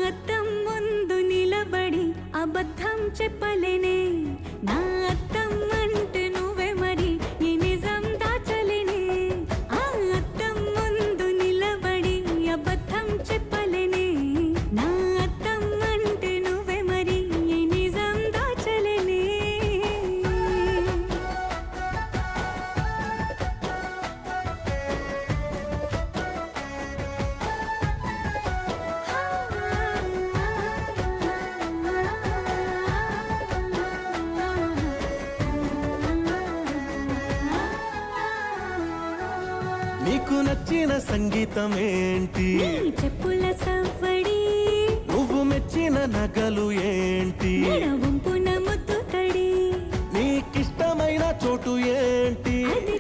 అద్దం ముందు నిలబడి అబద్ధం చెప్పలేనే నా అద్దం అంటే నువ్వే మరి ఈ నిజం దాచలేనే ఆ అద్దం ముందు నిలబడి అబద్ధం చెప్పలేనే నా అద్దం అంటే నువ్వే మరి ఈ నిజం దాచలేనే నీకు నచ్చిన సంగీతం ఏంటి నీ చెప్పుల సవ్వడి నువ్వు మెచ్చిన నగలు ఏంటి వంపున ముద్దు తడి నీకిష్టమైన చోటు ఏంటి అది